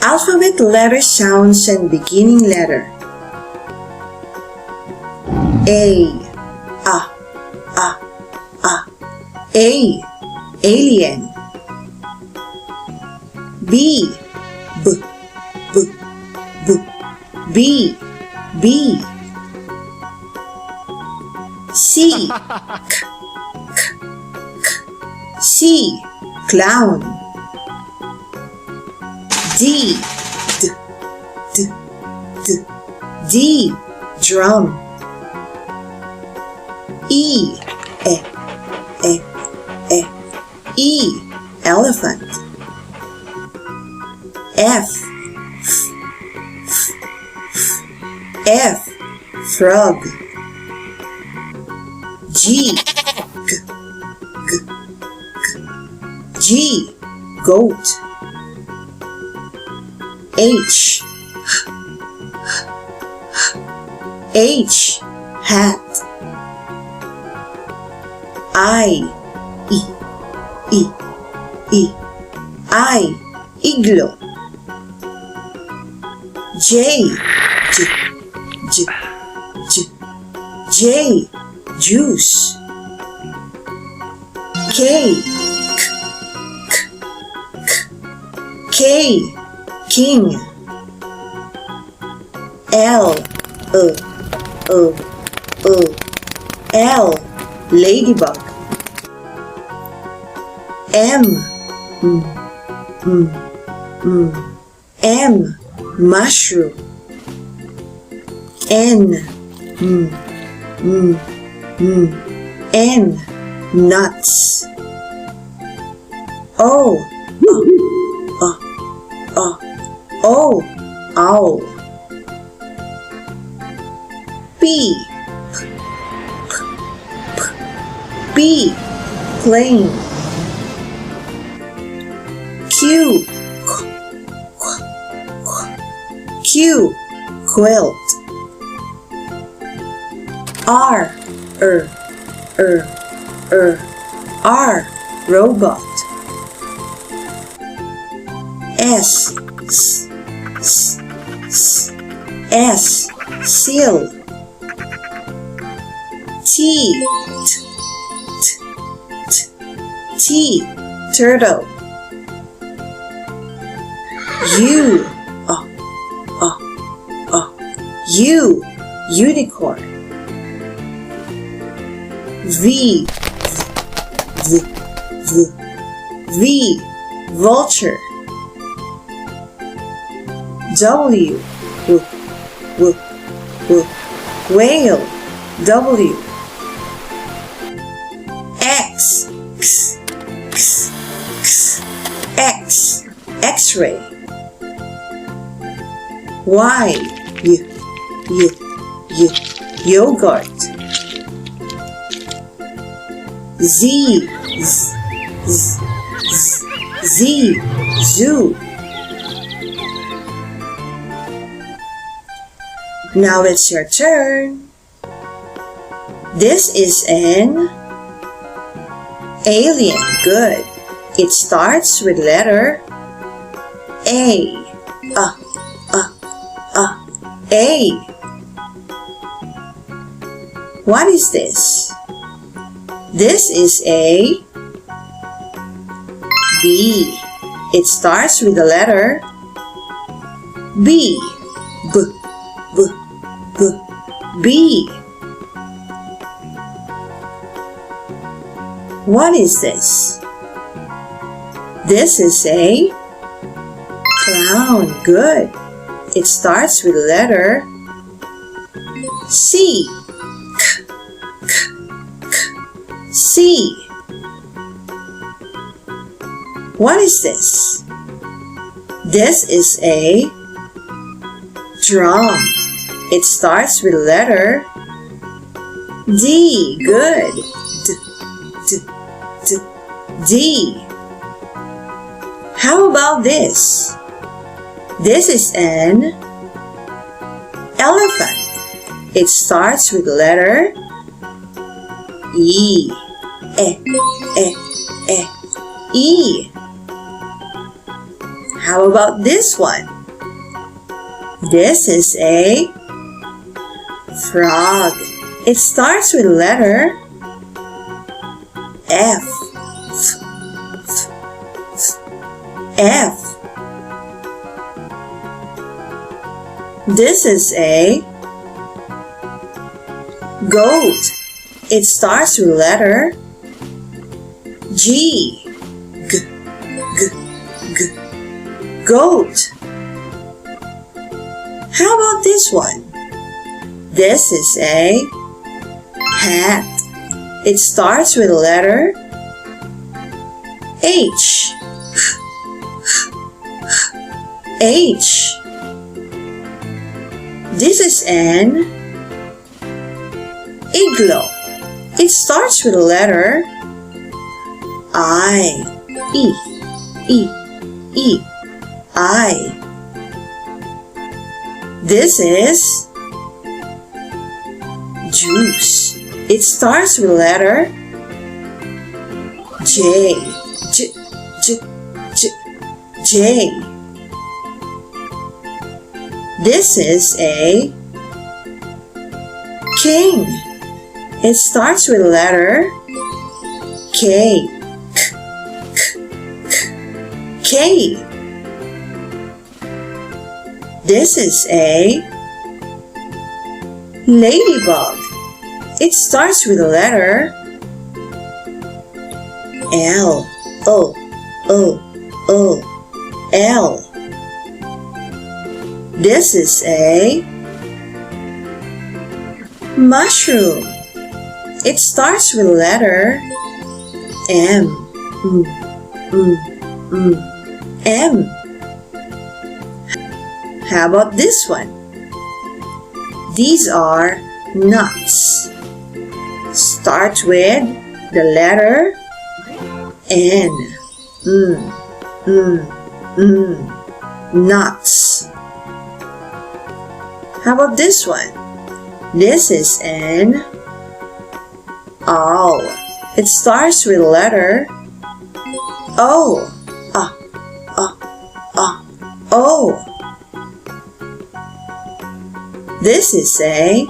Alphabet letter sounds and beginning letter. A. A. Alien. B. B. B. C. C. Clown. D. D. Drum. E. E. Elephant. F. Frog. G. G. Goat. H. Hat. I. Igloo. J. Juice. K. King. L. Ladybug. M. Mushroom. N. Nuts. O. Owl. P. Plane. Q. Quilt. R. Robot. S. Seal. T. Turtle. U. Unicorn. V. Vulture. W. Whale. W. X. X-ray. Y. Yogurt. Z. Zoo. Now it's your turn. This is an alien. Good. It starts with letter A. A. What is this? This is a B. It starts with the letter B. B. What is this? This is a clown. Good. It starts with the letter C. C. What is this? This is a drum. It starts with the letter D. Good. D. How about this? This is an elephant. It starts with the letter E. E. How about this one? This is a frog. It starts with letter F. F. This is a goat. It starts with letter G. G. G. G. Goat. How about this one? This is a hat. It starts with the letter H. H. This is an igloo. It starts with the letter I. E. E. E. I. This is juice. It starts with the letter J. J. J. J. J. This is a king. It starts with the letter K. K. K. This is a ladybug. It starts with the letter L. O. O. O. L. This is a mushroom. It starts with the letter M. M. How about this one? These are nuts. Start with the letter N. Nuts. How about this one? This is an owl. It starts with the letter O. O. This is a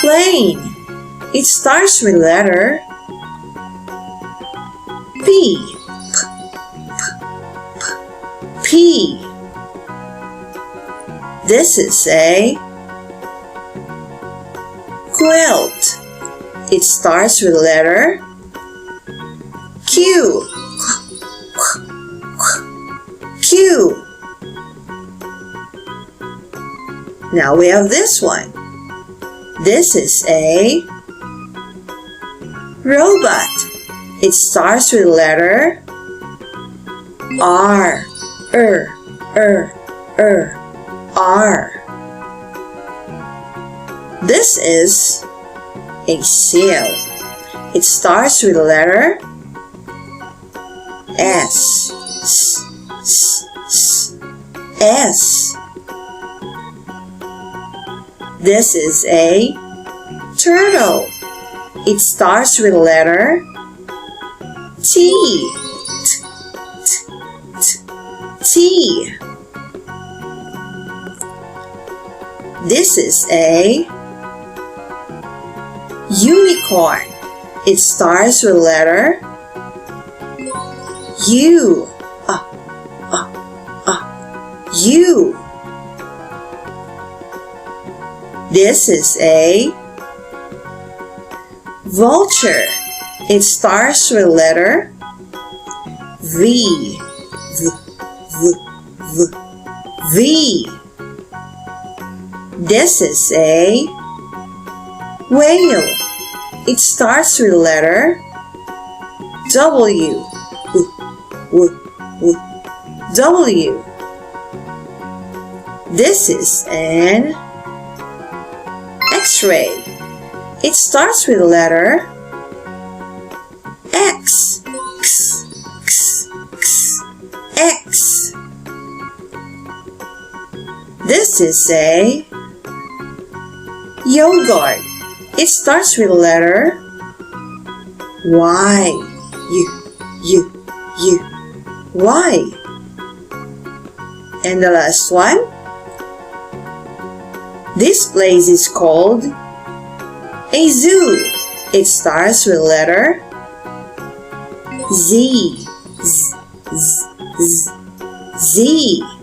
plane. It starts with the letter P. P. This is a quilt. It starts with the letter Q. Q. Now we have this one. This is a robot. It starts with the letter R. R. This is a seal. It starts with the letter S. S. This is a turtle. It starts with the letter T. T. This is a unicorn. It starts with the letter U. U. This is a vulture. It starts with the letter V. V. This is a whale. It starts with the letter W. W. This is an X-ray. It starts with the letter X. X. This is a yogurt. It starts with the letter Y. Y. Y. Y. And the last one. This place is called a zoo. It starts with letter Z. Z. Z. Z.